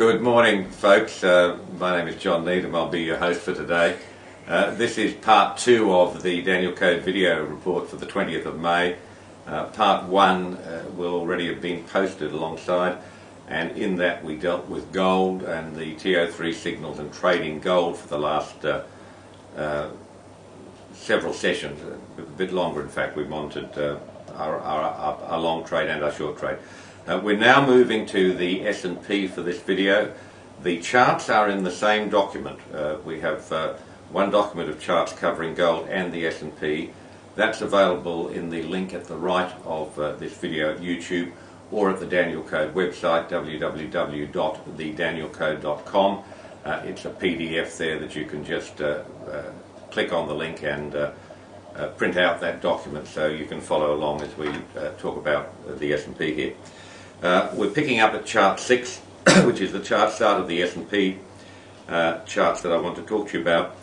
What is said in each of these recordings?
Good morning, folks. My name is John Needham. I'll be your host for today. This is part 2 of the Danielcode video report for the 20th of May. Part 1 will already have been posted alongside, and in that we dealt with gold and the TO3 signals and trading gold for the last several sessions, a bit longer in fact. We monitored our long trade and our short trade. We're now moving to the S&P for this video. The charts are in the same document. We have one document of charts covering gold and the S&P. That's available in the link at the right of this video at YouTube or at the Danielcode website, www.thedanielcode.com. It's a PDF there that you can just click on the link and print out that document so you can follow along as we talk about the S&P here. We're picking up at chart 6, which is the chart start of the S&P charts that I want to talk to you about.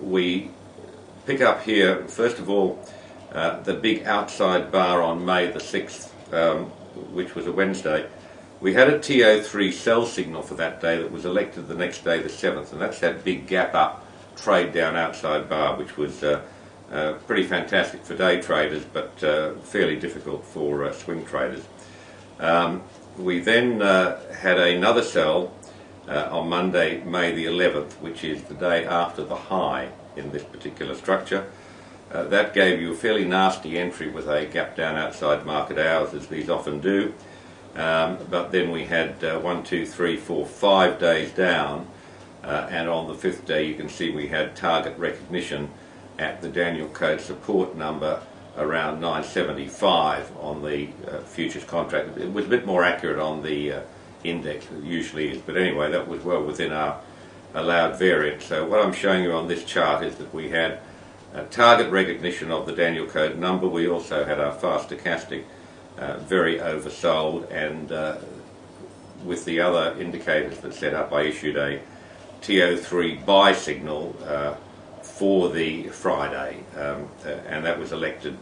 We pick up here, first of all, the big outside bar on May the 6th, which was a Wednesday. We had a TO3 sell signal for that day that was elected the next day, the 7th, and that's that big gap up trade down outside bar, which was pretty fantastic for day traders, but fairly difficult for swing traders. We then had another sell on Monday, May the 11th, which is the day after the high in this particular structure. That gave you a fairly nasty entry with a gap down outside market hours, as these often do. But then we had 1, 2, 3, 4, 5 days down, and on the 5th day you can see we had target recognition at the Danielcode support number around 975 on the futures contract. It was a bit more accurate on the index, it usually is, but anyway, that was well within our allowed variance. So what I'm showing you on this chart is that we had target recognition of the Danielcode number. We also had our fast stochastic very oversold, and with the other indicators that set up, I issued a TO3 buy signal for the Friday, and that was elected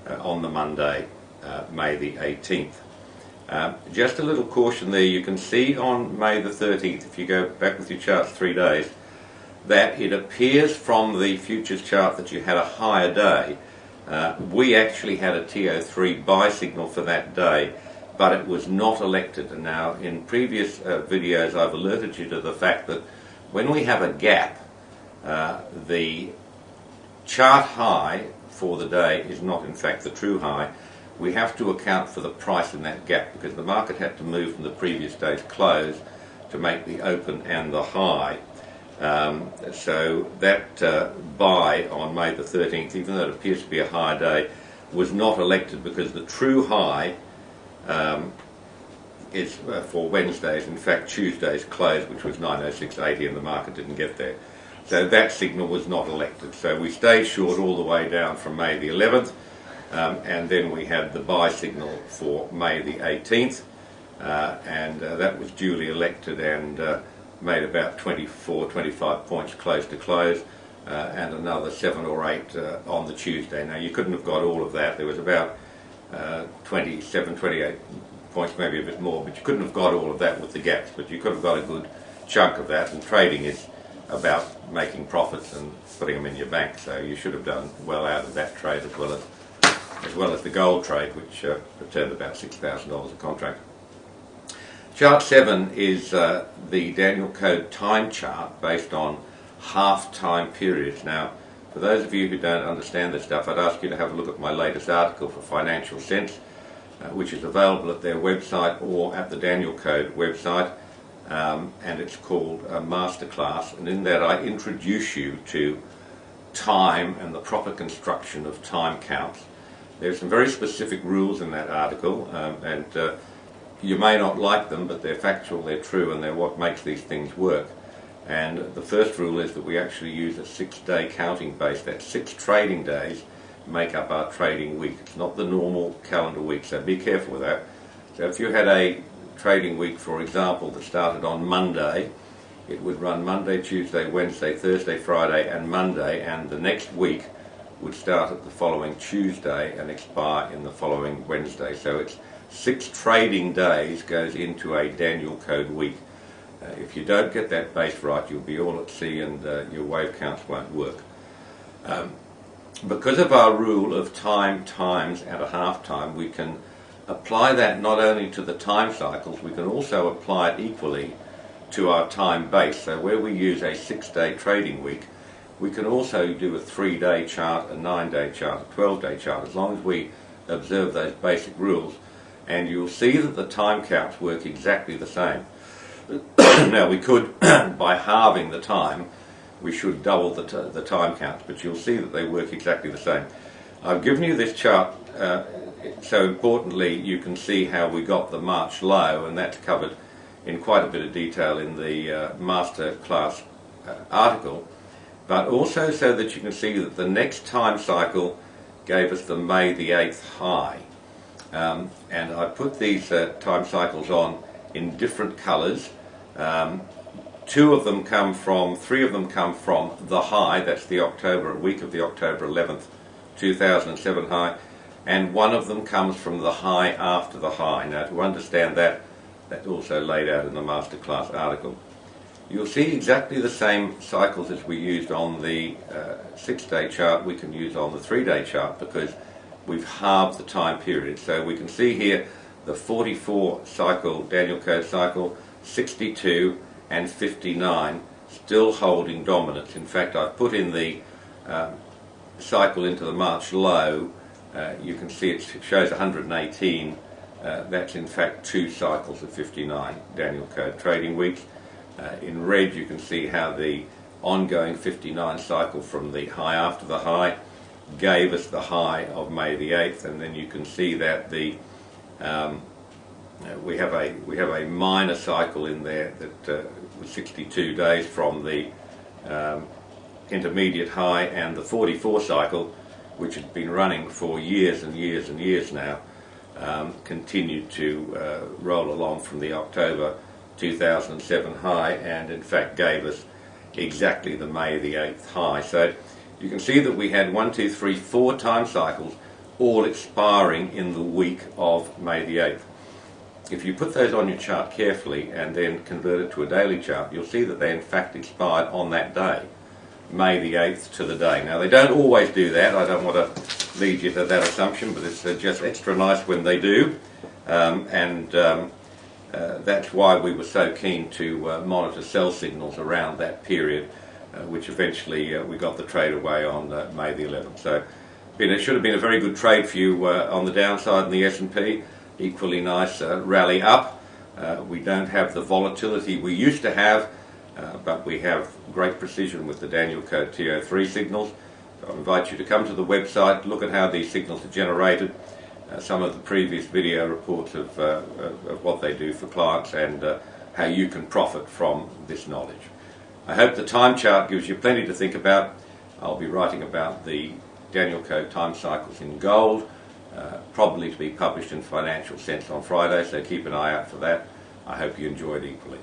on the Monday, May the 18th. Just a little caution there, you can see on May the 13th, if you go back with your charts 3 days, that it appears from the futures chart that you had a higher day. We actually had a TO3 buy signal for that day, but it was not elected. And now in previous videos I've alerted you to the fact that when we have a gap, the chart high for the day is not in fact the true high. We have to account for the price in that gap, because the market had to move from the previous day's close to make the open and the high. So that buy on May the 13th, even though it appears to be a higher day, was not elected because the true high is for Wednesday's, in fact Tuesday's close, which was 906.80, and the market didn't get there. So that signal was not elected. So we stayed short all the way down from May the 11th, and then we had the buy signal for May the 18th, and that was duly elected and made about 24, 25 points close to close, and another 7 or 8 on the Tuesday. Now you couldn't have got all of that. There was about 27, 28 points, maybe a bit more, but you couldn't have got all of that with the gaps, but you could have got a good chunk of that, and trading is about making profits and putting them in your bank, so you should have done well out of that trade as well as the gold trade, which returned about $6,000 a contract. Chart 7 is the Danielcode time chart based on half time periods. Now, for those of you who don't understand this stuff, I'd ask you to have a look at my latest article for Financial Sense, which is available at their website or at the Danielcode website, and it's called a Masterclass, and in that I introduce you to time and the proper construction of time counts. There's some very specific rules in that article, and you may not like them, but they're factual, they're true, and they're what makes these things work. And the first rule is that we actually use a 6-day counting base. That's 6 trading days make up our trading week. It's not the normal calendar week, so be careful with that. So if you had a trading week, for example, that started on Monday, it would run Monday, Tuesday, Wednesday, Thursday, Friday and Monday, and the next week would start at the following Tuesday and expire in the following Wednesday. So it's 6 trading days goes into a Danielcode week. If you don't get that base right, you'll be all at sea and your wave counts won't work. Because of our rule of time times at a half time, we can apply that not only to the time cycles, we can also apply it equally to our time base. So where we use a 6-day trading week, we can also do a 3-day chart, a 9-day chart, a 12-day chart, as long as we observe those basic rules. And you'll see that the time counts work exactly the same. Now we could, by halving the time, we should double the time counts, but you'll see that they work exactly the same. I've given you this chart so importantly you can see how we got the March low, and that's covered in quite a bit of detail in the master class article, but also so that you can see that the next time cycle gave us the May the 8th high. And I put these time cycles on in different colours. 3 of them come from the high, that's the week of the October 11th, 2007 high, and 1 of them comes from the high after the high. Now to understand that, that's also laid out in the masterclass article. You'll see exactly the same cycles as we used on the 6-day chart we can use on the 3-day chart, because we've halved the time period. So we can see here the 44 cycle, Danielcode cycle, 62 and 59 still holding dominance. In fact, I've put in the cycle into the March low. You can see it shows 118. That's in fact 2 cycles of 59 Danielcode trading weeks. In red you can see how the ongoing 59 cycle from the high after the high gave us the high of May the 8th, and then you can see that the we have a minor cycle in there that was 62 days from the intermediate high, and the 44 cycle, which has been running for years and years and years now, continued to roll along from the October 2007 high, and in fact gave us exactly the May the 8th high. So you can see that we had 1, 2, 3, 4 time cycles all expiring in the week of May the 8th. If you put those on your chart carefully and then convert it to a daily chart, you'll see that they in fact expired on that day, May the 8th to the day. Now they don't always do that, I don't want to lead you to that assumption, but it's just extra nice when they do, that's why we were so keen to monitor sell signals around that period, which eventually we got the trade away on May the 11th. So it should have been a very good trade for you on the downside in the S&P. Equally nice rally up. We don't have the volatility we used to have, but we have great precision with the Danielcode TO3 signals. So I invite you to come to the website, look at how these signals are generated, some of the previous video reports of what they do for clients, and how you can profit from this knowledge. I hope the time chart gives you plenty to think about. I'll be writing about the Danielcode time cycles in gold, probably to be published in Financial Sense on Friday, so keep an eye out for that. I hope you enjoyed equally.